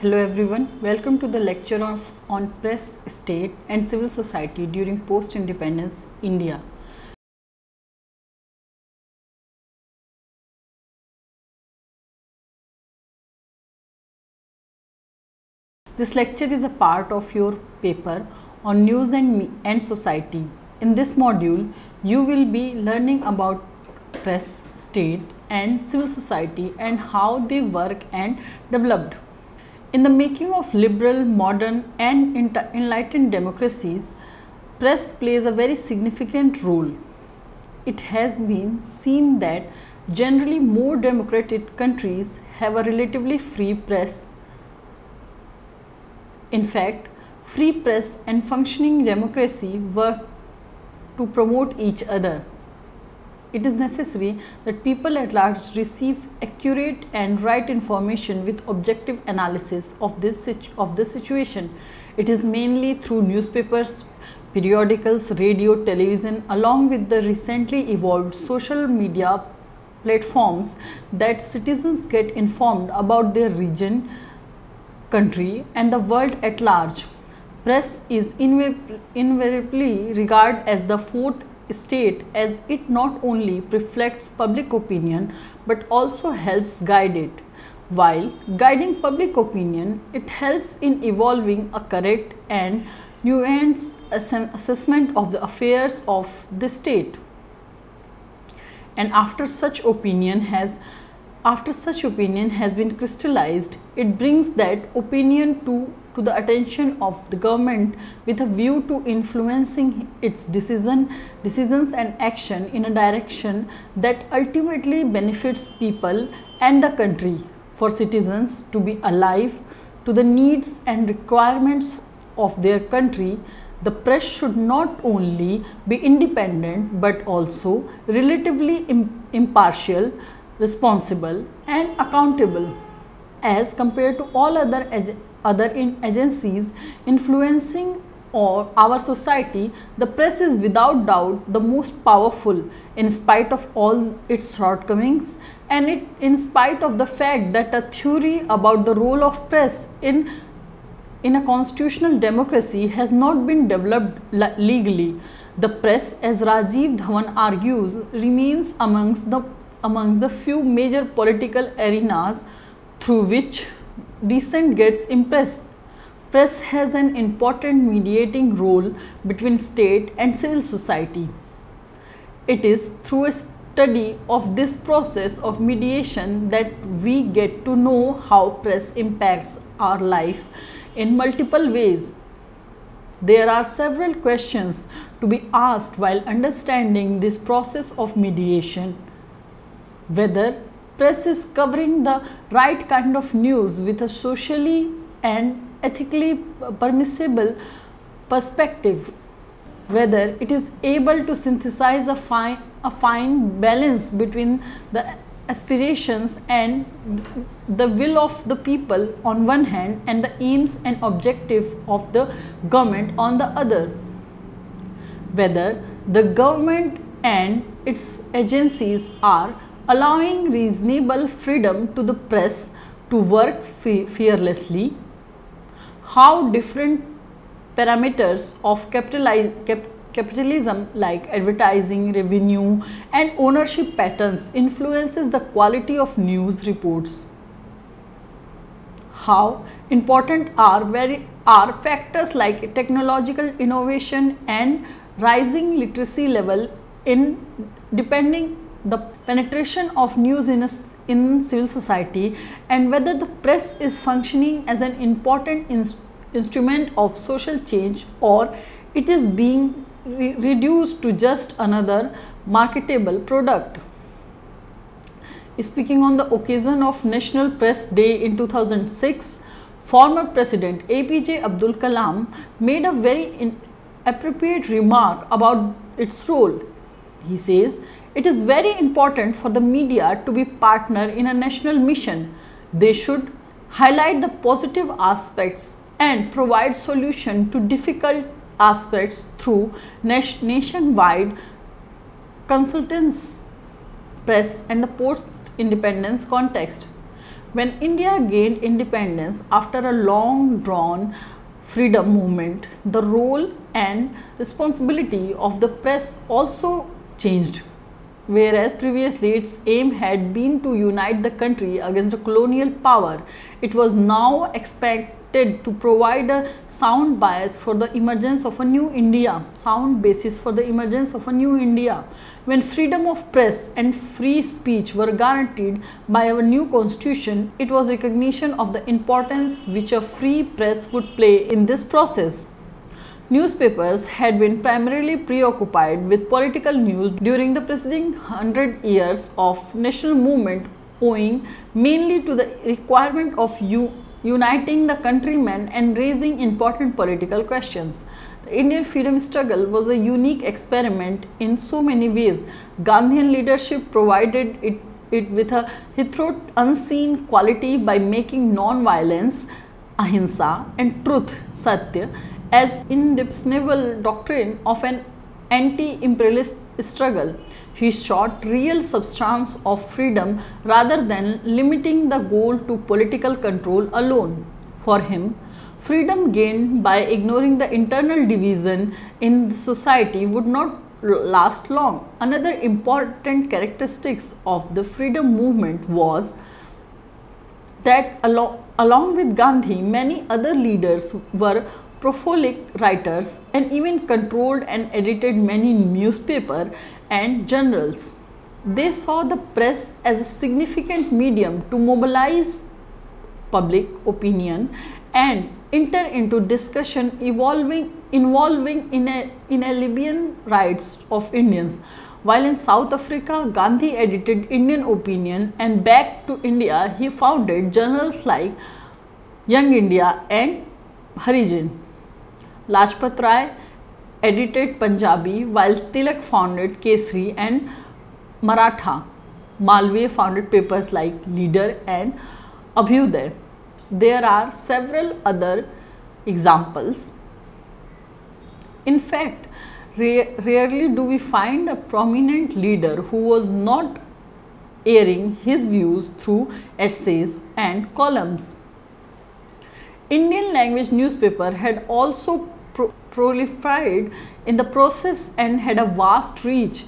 Hello everyone, welcome to the lecture on press, state and civil society during post-independence India. This lecture is a part of your paper on news and society. In this module, you will be learning about press, state and civil society and how they work and developed. In the making of liberal, modern and enlightened democracies, press plays a very significant role. It has been seen that generally more democratic countries have a relatively free press. In fact, free press and functioning democracy work to promote each other. It is necessary that people at large receive accurate and right information with objective analysis of this situation. It is mainly through newspapers, periodicals, radio, television, along with the recently evolved social media platforms that citizens get informed about their region, country and the world at large. Press is invariably regarded as the fourth state, as it not only reflects public opinion but also helps guide it. While guiding public opinion, it helps in evolving a correct and nuanced assessment of the affairs of the state. And after such opinion has been crystallized, it brings that opinion to the attention of the government with a view to influencing its decisions and action in a direction that ultimately benefits people and the country. For citizens to be alive to the needs and requirements of their country, the press should not only be independent but also relatively impartial, responsible and accountable. As compared to all other agencies influencing our society, the press is without doubt the most powerful, in spite of all its shortcomings and in spite of the fact that a theory about the role of press in a constitutional democracy has not been developed legally. The press, as Rajiv Dhawan argues, remains amongst the few major political arenas through which dissent gets impressed. Press has an important mediating role between state and civil society. It is through a study of this process of mediation that we get to know how press impacts our life in multiple ways. There are several questions to be asked while understanding this process of mediation. Whether press is covering the right kind of news with a socially and ethically permissible perspective, whether it is able to synthesize a fine balance between the aspirations and the will of the people on one hand and the aims and objective of the government on the other, whether the government and its agencies are allowing reasonable freedom to the press to work fearlessly, how different parameters of capitalism like advertising, revenue and ownership patterns influences the quality of news reports, how important are factors like technological innovation and rising literacy level in depending the penetration of news in civil society, and whether the press is functioning as an important instrument of social change or it is being reduced to just another marketable product. Speaking on the occasion of National Press Day in 2006, former President APJ Abdul Kalam made a very appropriate remark about its role. He says, "It is very important for the media to be partner in a national mission. They should highlight the positive aspects and provide solution to difficult aspects through nationwide consultants, press and the post-independence context. When India gained independence after a long drawn freedom movement, the role and responsibility of the press also changed. Whereas previously its aim had been to unite the country against a colonial power, it was now expected to provide a sound bias for the emergence of a new India, sound basis for the emergence of a new India. When freedom of press and free speech were guaranteed by our new constitution, it was recognition of the importance which a free press would play in this process. Newspapers had been primarily preoccupied with political news during the preceding 100 years of national movement, owing mainly to the requirement of uniting the countrymen and raising important political questions. The Indian freedom struggle was a unique experiment in so many ways. Gandhian leadership provided it with a hitherto unseen quality by making non-violence, ahimsa, and truth, satya, as indispensable doctrine of an anti-imperialist struggle. He sought real substance of freedom rather than limiting the goal to political control alone. For him, freedom gained by ignoring the internal division in the society would not last long. Another important characteristic of the freedom movement was that along with Gandhi, many other leaders were prolific writers and even controlled and edited many newspapers and journals. They saw the press as a significant medium to mobilize public opinion and enter into discussion involving inalienable rights of Indians. While in South Africa, Gandhi edited Indian opinion, and back to India, he founded journals like Young India and Harijan. Lajpat Rai edited Punjabi, while Tilak founded Kesari, and Maratha Malviya founded papers like Leader and Abhyuday. There are several other examples. In fact, rarely do we find a prominent leader who was not airing his views through essays and columns. Indian language newspaper had also proliferated in the process and had a vast reach.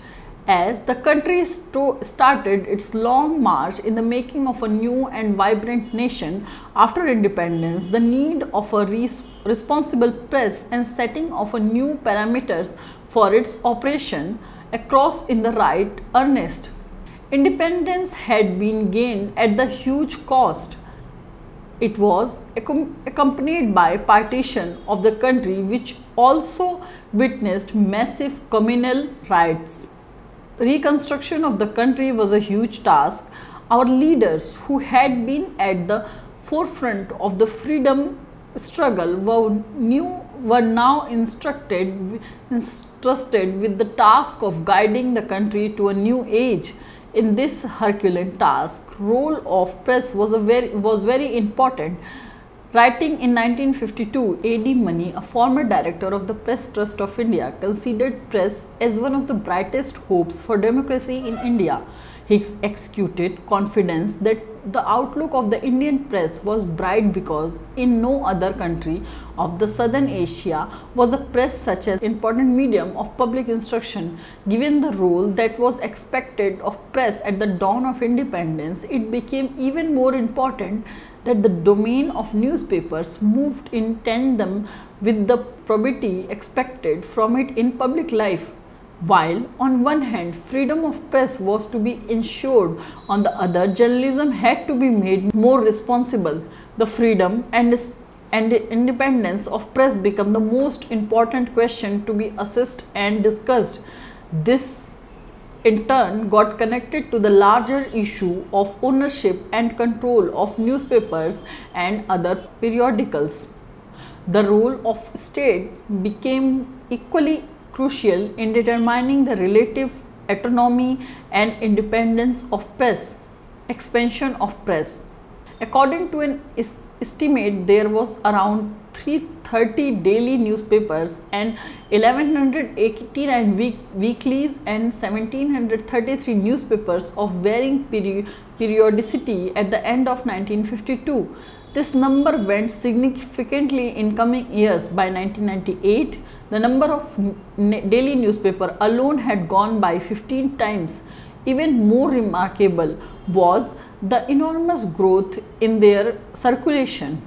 As the country started its long march in the making of a new and vibrant nation after independence, the need of a responsible press and setting of a new parameters for its operation across in the right earnest. Independence had been gained at the huge cost. It was accompanied by partition of the country, which also witnessed massive communal riots. Reconstruction of the country was a huge task. Our leaders, who had been at the forefront of the freedom struggle, were now entrusted with the task of guiding the country to a new age. In this Herculean task, role of press was very important. Writing in 1952, A.D. Mani, a former director of the Press Trust of India, considered press as one of the brightest hopes for democracy in India. He executed confidence that the outlook of the Indian press was bright because in no other country of the Southern Asia was the press such an important medium of public instruction. Given the role that was expected of press at the dawn of independence, it became even more important that the domain of newspapers moved in tandem with the probity expected from it in public life. While on one hand freedom of press was to be ensured, on the other journalism had to be made more responsible. The freedom and independence of press become the most important question to be assessed and discussed. This in turn got connected to the larger issue of ownership and control of newspapers and other periodicals. The role of state became equally crucial in determining the relative autonomy and independence of press. Expansion of press. According to an estimate there was around 330 daily newspapers and 1189 weeklies and 1733 newspapers of varying periodicity at the end of 1952. This number went significantly in coming years. By 1998, the number of daily newspaper alone had gone by 15 times. Even more remarkable was the enormous growth in their circulation.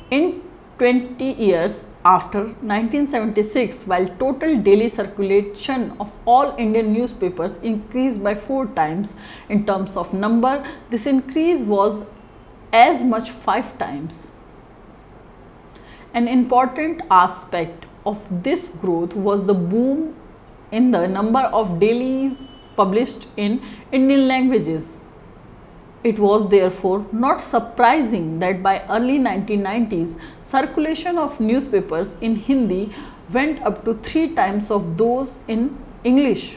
In 20 years after 1976, while total daily circulation of all Indian newspapers increased by 4 times in terms of number, this increase was as much 5 times. An important aspect of this growth was the boom in the number of dailies published in Indian languages. It was therefore not surprising that by early 1990s, circulation of newspapers in Hindi went up to 3 times of those in English.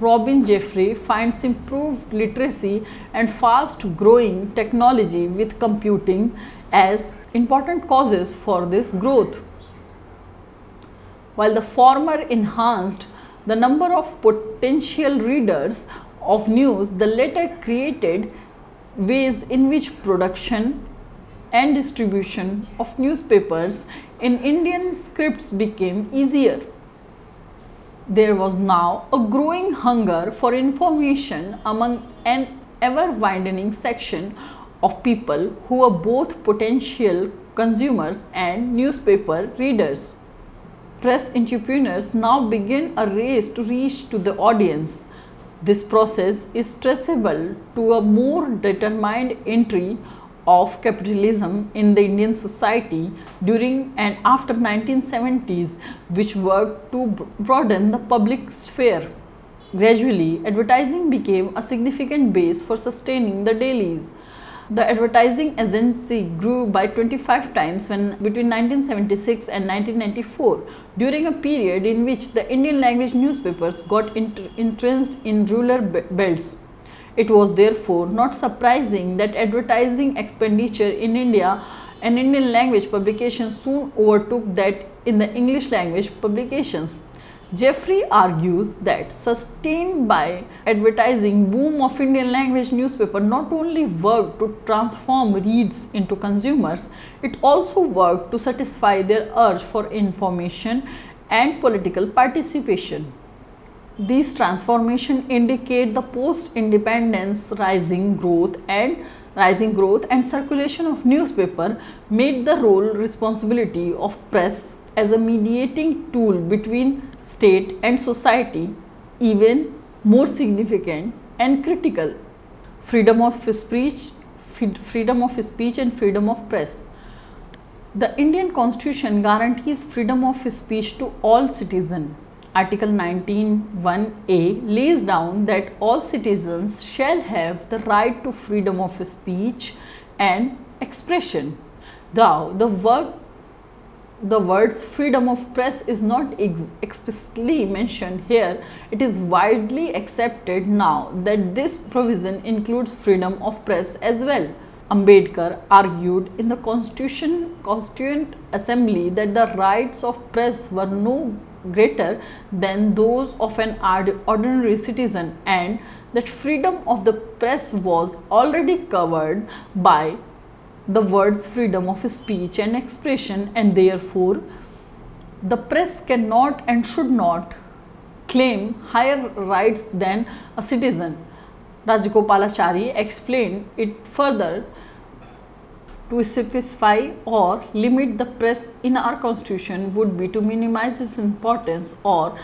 Robin Jeffrey finds improved literacy and fast growing technology with computing as important causes for this growth. While the former enhanced the number of potential readers of news, the latter created ways in which production and distribution of newspapers in Indian scripts became easier. There was now a growing hunger for information among an ever-widening section of people who were both potential consumers and newspaper readers. Press entrepreneurs now begin a race to reach to the audience. This process is traceable to a more determined entry of capitalism in the Indian society during and after 1970s, which worked to broaden the public sphere. Gradually, advertising became a significant base for sustaining the dailies. The advertising agency grew by 25 times between 1976 and 1994, during a period in which the Indian language newspapers got entrenched in rural belts. It was therefore not surprising that advertising expenditure in India and Indian language publications soon overtook that in the English language publications. Jeffrey argues that sustained by advertising boom of Indian language newspaper not only worked to transform readers into consumers, it also worked to satisfy their urge for information and political participation. These transformations indicate the post-independence rising growth and circulation of newspaper made the role responsibility of press as a mediating tool between state and society even more significant and critical. Freedom of speech and freedom of press. The Indian Constitution guarantees freedom of speech to all citizens. Article 19(1)(a) lays down that all citizens shall have the right to freedom of speech and expression. Though the words freedom of press is not explicitly mentioned here, it is widely accepted now that this provision includes freedom of press as well. Ambedkar argued in the Constituent Assembly that the rights of press were no greater than those of an ordinary citizen, and that freedom of the press was already covered by the words freedom of speech and expression, and therefore the press cannot and should not claim higher rights than a citizen. Rajagopalachari explained it further: to specify or limit the press in our constitution would be to minimize its importance or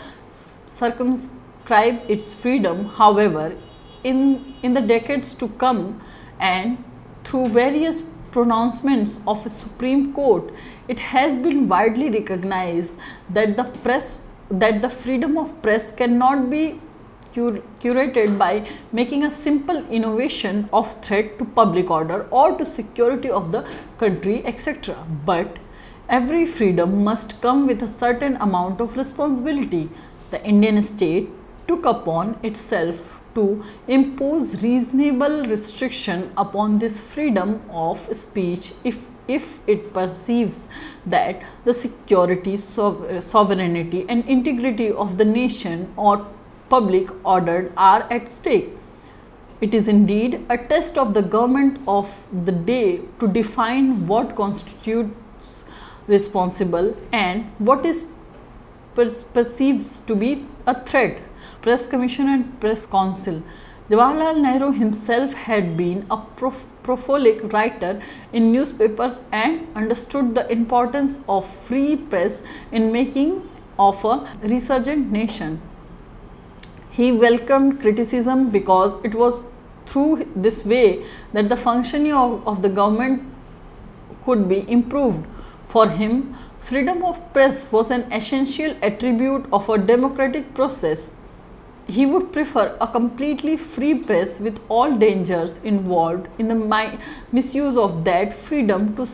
circumscribe its freedom. However, in the decades to come and through various pronouncements of a Supreme Court, it has been widely recognized that the freedom of press cannot be curated by making a simple innovation of threat to public order or to security of the country, etc. But every freedom must come with a certain amount of responsibility. The Indian state took upon itself to impose reasonable restriction upon this freedom of speech if it perceives that the security, sovereignty and integrity of the nation or public order are at stake. It is indeed a test of the government of the day to define what constitutes responsible and what is perceives to be a threat. Press Commission and Press Council. Jawaharlal Nehru himself had been a prolific writer in newspapers and understood the importance of free press in making of a resurgent nation. He welcomed criticism because it was through this way that the functioning of the government could be improved. For him, freedom of press was an essential attribute of a democratic process. He would prefer a completely free press with all dangers involved in the misuse of that freedom to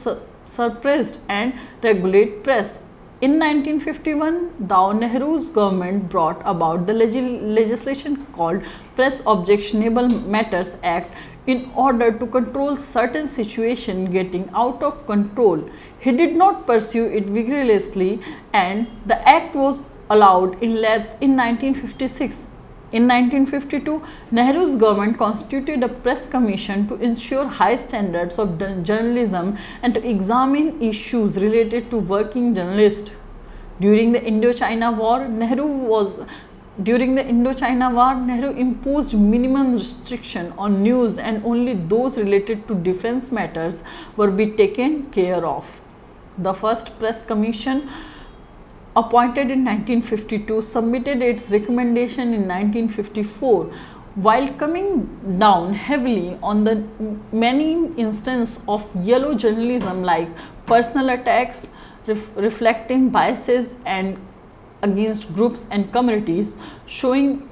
suppress and regulate press. In 1951, the Nehru's government brought about the legislation called Press Objectionable Matters Act in order to control certain situations getting out of control. He did not pursue it vigorously, and the act was allowed in lapse in 1956. In 1952, Nehru's government constituted a press commission to ensure high standards of journalism and to examine issues related to working journalists. During the Indochina War, Nehru imposed minimum restriction on news, and only those related to defense matters were be taken care of. The first press commission, appointed in 1952, submitted its recommendation in 1954. While coming down heavily on the many instances of yellow journalism like personal attacks, reflecting biases and against groups and communities, showing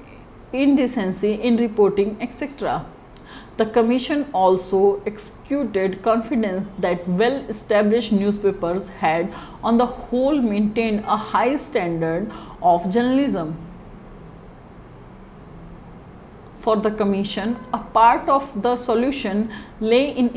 indecency in reporting, etc. The commission also executed confidence that well-established newspapers had on the whole maintained a high standard of journalism. For the commission, a part of the solution lay in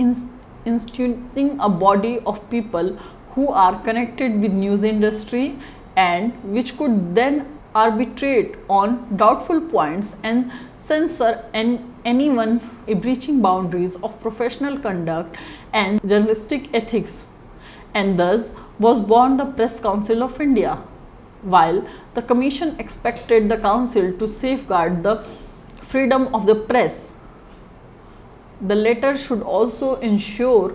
instituting a body of people who are connected with news industry and which could then arbitrate on doubtful points and censor anyone breaching boundaries of professional conduct and journalistic ethics, and thus was born the Press Council of India. While the commission expected the council to safeguard the freedom of the press, the latter should also ensure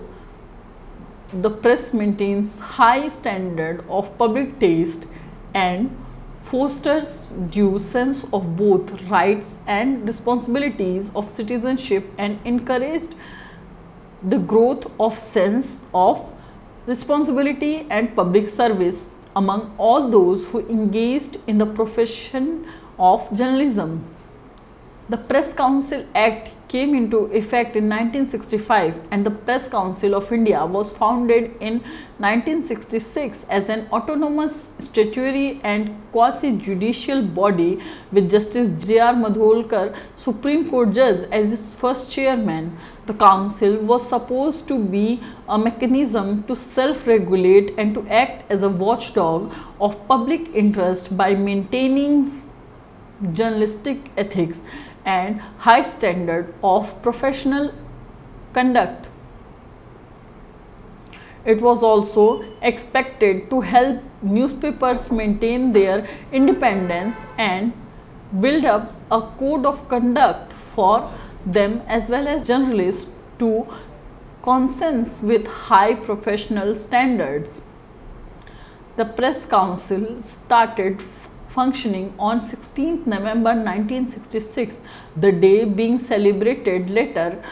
the press maintains high standard of public taste and fosters due sense of both rights and responsibilities of citizenship, and encouraged the growth of sense of responsibility and public service among all those who engaged in the profession of journalism. The Press Council Act came into effect in 1965, and the Press Council of India was founded in 1966 as an autonomous statutory and quasi-judicial body with Justice J.R. Madholkar, Supreme Court Judge, as its first chairman. The council was supposed to be a mechanism to self-regulate and to act as a watchdog of public interest by maintaining journalistic ethics and high standard of professional conduct. It was also expected to help newspapers maintain their independence and build up a code of conduct for them as well as journalists to consens with high professional standards. The Press Council started functioning on 16th November 1966, the day being celebrated later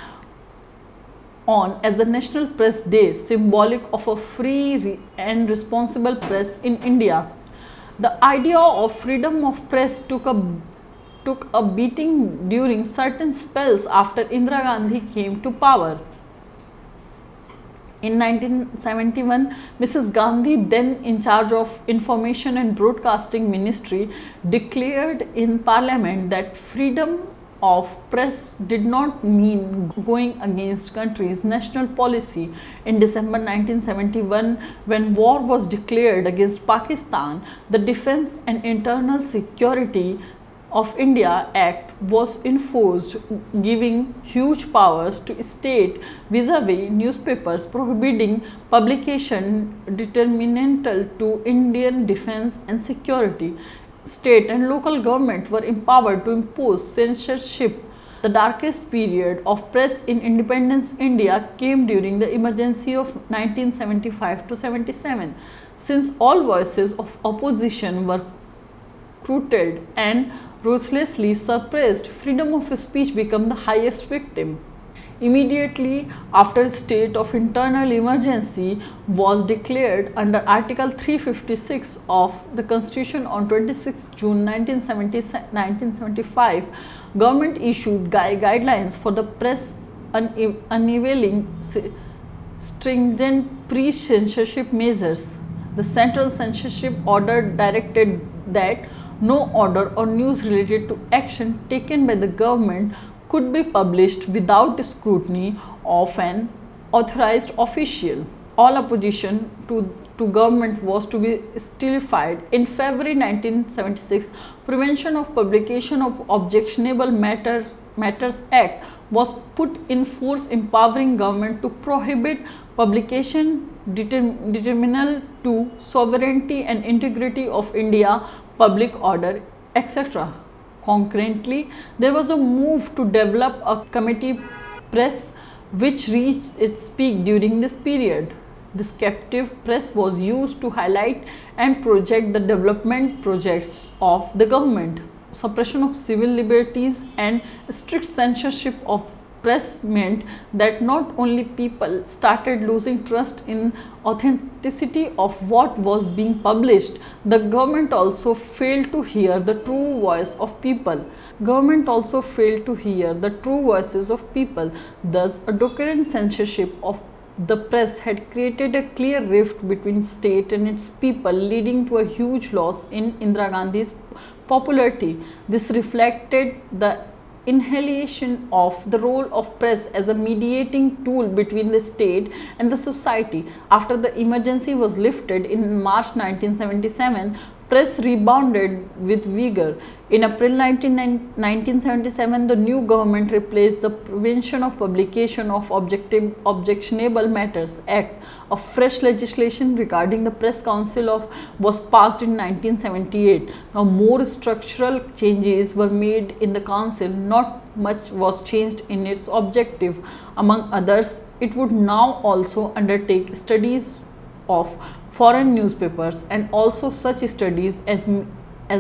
on as the National Press Day, symbolic of a free and responsible press in India. The idea of freedom of press took a beating during certain spells after Indira Gandhi came to power. In 1971, Mrs. Gandhi, then in charge of Information and Broadcasting Ministry, declared in Parliament that freedom of press did not mean going against country's national policy. In December 1971, when war was declared against Pakistan, the Defence and Internal Security of India Act was enforced, giving huge powers to state vis-a-vis newspapers, prohibiting publication detrimental to Indian defence and security. State and local government were empowered to impose censorship. The darkest period of press in independence India came during the emergency of 1975 to 77. Since all voices of opposition were curtailed and ruthlessly suppressed, freedom of speech became the highest victim. Immediately after a state of internal emergency was declared under Article 356 of the Constitution on 26 June 1975, government issued guidelines for the press unveiling stringent pre-censorship measures. The Central Censorship Order directed that no order or news related to action taken by the government could be published without scrutiny of an authorized official. All opposition to government was to be stillified. In February 1976, Prevention of Publication of Objectionable Matters Act was put in force, empowering government to prohibit publication detrimental to sovereignty and integrity of India, public order, etc. Concurrently, there was a move to develop a committee press which reached its peak during this period. This captive press was used to highlight and project the development projects of the government. Suppression of civil liberties and strict censorship of press meant that not only people started losing trust in authenticity of what was being published, the government also failed to hear the true voice of people. Thus, a concurrent censorship of the press had created a clear rift between state and its people, leading to a huge loss in Indira Gandhi's popularity. This reflected the inhalation of the role of press as a mediating tool between the state and the society. After the emergency was lifted in March 1977, press rebounded with vigor. In April 1977, the new government replaced the Prevention of Publication of Objectionable Matters Act. A fresh legislation regarding the Press Council was passed in 1978. Now, more structural changes were made in the council. Not much was changed in its objective. Among others, it would now also undertake studies of foreign newspapers and also such studies as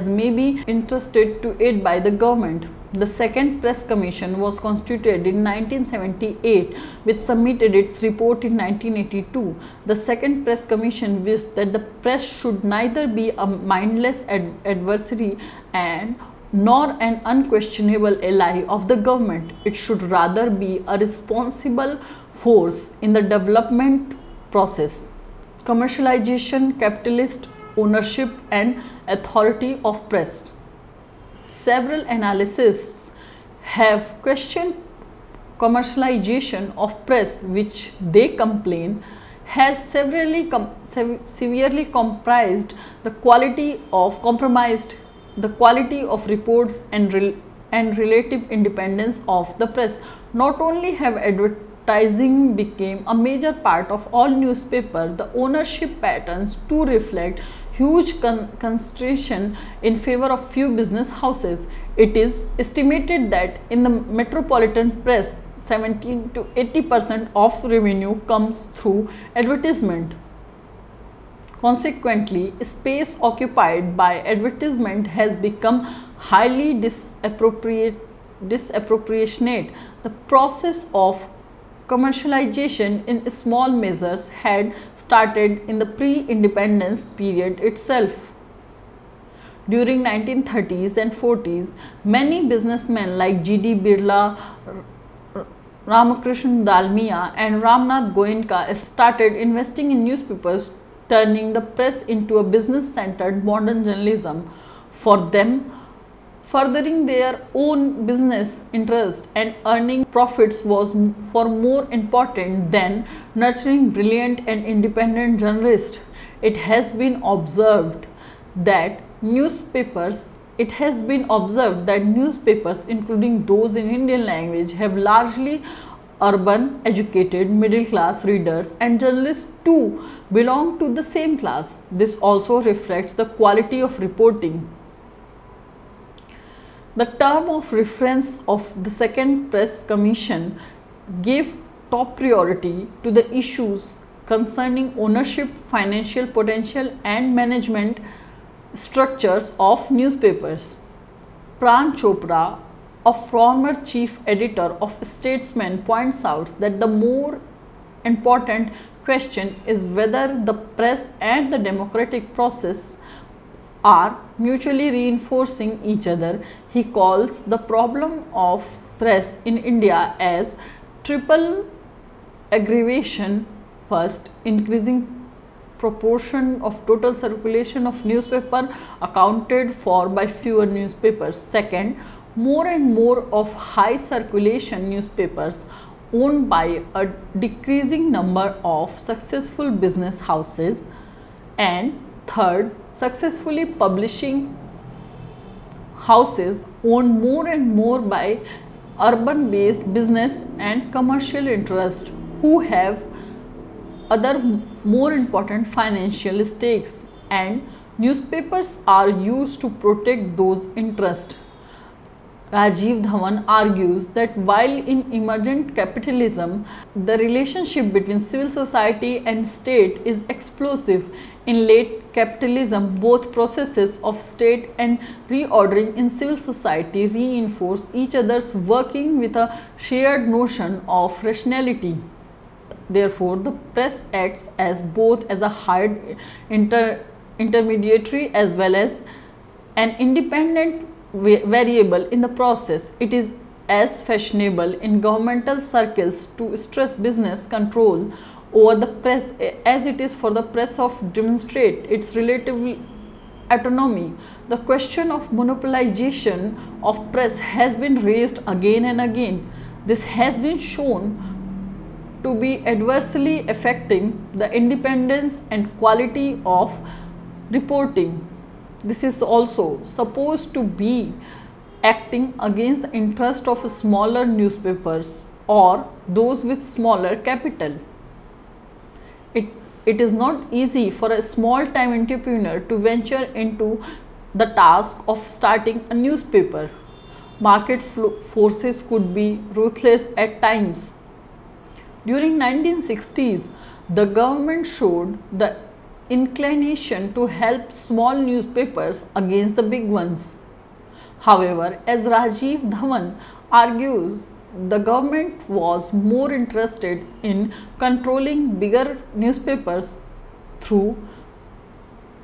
may be interested to it by the government. The Second Press Commission was constituted in 1978, which submitted its report in 1982. The Second Press Commission wished that the press should neither be a mindless adversary nor an unquestionable ally of the government. It should rather be a responsible force in the development process. Commercialization, capitalist ownership and authority of press. Several analysts have questioned commercialization of press, which they complain has severely compromised the quality of reports and relative independence of the press. Not only have advertising became a major part of all newspapers, the ownership patterns too reflect huge concentration in favor of few business houses. It is estimated that in the metropolitan press, 70 to 80% of revenue comes through advertisement. Consequently, space occupied by advertisement has become highly disproportionate. The process of commercialization in small measures had started in the pre-independence period itself. During 1930s and 40s, many businessmen like G.D. Birla, Ramakrishna Dalmia and Ramnath Goenka started investing in newspapers, turning the press into a business-centered modern journalism. For them, furthering their own business interest and earning profits was far more important than nurturing brilliant and independent journalists. It has been observed that newspapers including those in Indian language have largely urban educated middle class readers, and journalists too belong to the same class. This also reflects the quality of reporting. The term of reference of the Second Press Commission gave top priority to the issues concerning ownership, financial potential and management structures of newspapers. Pran Chopra, a former chief editor of Statesman, points out that the more important question is whether the press and the democratic process are mutually reinforcing each other. He calls the problem of press in India as triple aggravation. First, increasing proportion of total circulation of newspaper accounted for by fewer newspapers. Second, more and more of high circulation newspapers owned by a decreasing number of successful business houses. And third, successfully publishing houses owned more and more by urban based business and commercial interests who have other more important financial stakes, and newspapers are used to protect those interests. Rajiv Dhawan argues that while in emergent capitalism, the relationship between civil society and state is explosive, in late capitalism, both processes of state and reordering in civil society reinforce each other's working with a shared notion of rationality. Therefore, the press acts as both as a hired intermediary as well as an independent variable in the process. It is as fashionable in governmental circles to stress business control over the press as it is for the press of demonstrate its relative autonomy. The question of monopolization of press has been raised again and again. This has been shown to be adversely affecting the independence and quality of reporting. This is also supposed to be acting against the interest of smaller newspapers or those with smaller capital. It is not easy for a small-time entrepreneur to venture into the task of starting a newspaper. Market forces could be ruthless at times. During 1960s, the government showed the inclination to help small newspapers against the big ones. However, as Rajiv Dhawan argues, the government was more interested in controlling bigger newspapers through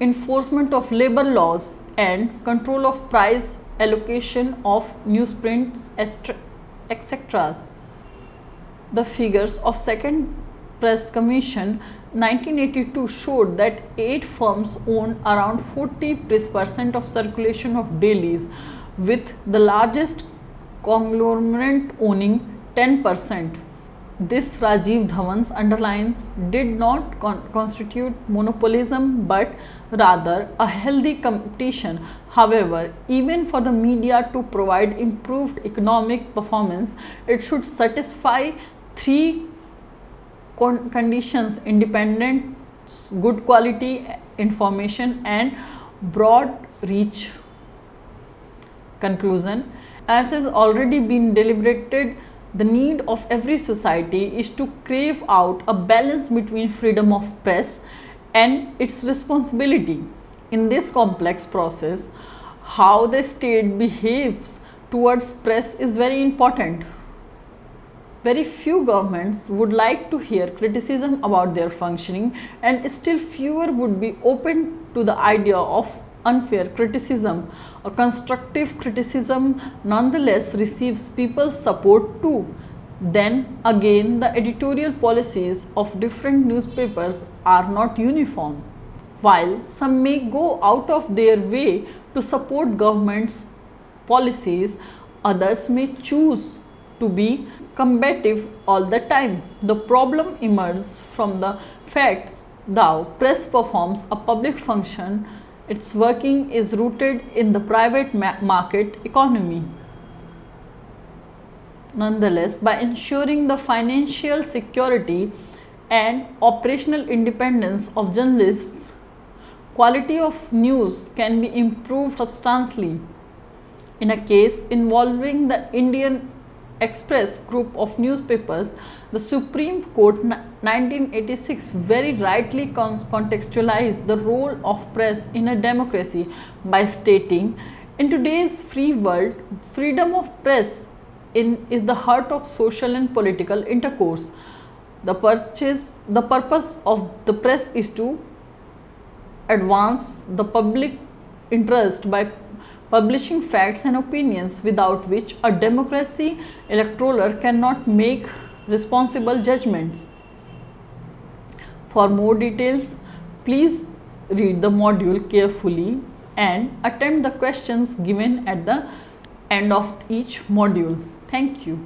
enforcement of labor laws and control of price allocation of newsprints, etc. The figures of Second Press Commission 1982 showed that 8 firms owned around 40% of circulation of dailies, with the largest conglomerate owning 10%. This, Rajiv Dhawan underlines, did not constitute monopolism but rather a healthy competition. However, even for the media to provide improved economic performance, it should satisfy 3 conditions: independence, good quality information and broad reach. Conclusion: as has already been deliberated, the need of every society is to crave out a balance between freedom of press and its responsibility. In this complex process, how the state behaves towards press is very important. Very few governments would like to hear criticism about their functioning, and still fewer would be open to the idea of unfair criticism. A constructive criticism nonetheless receives people's support too. Then again, the editorial policies of different newspapers are not uniform. While some may go out of their way to support governments policies, others may choose to be combative all the time. The problem emerges from the fact that press performs a public function. Its working is rooted in the private market economy. Nonetheless, by ensuring the financial security and operational independence of journalists, quality of news can be improved substantially. In a case involving the Indian Express group of newspapers, the Supreme Court 1986 very rightly contextualized the role of press in a democracy by stating, in today's free world, freedom of press is the heart of social and political intercourse. The purpose of the press is to advance the public interest by publishing facts and opinions, without which a democracy electoral cannot make responsible judgments. For more details, please read the module carefully and attempt the questions given at the end of each module. Thank you.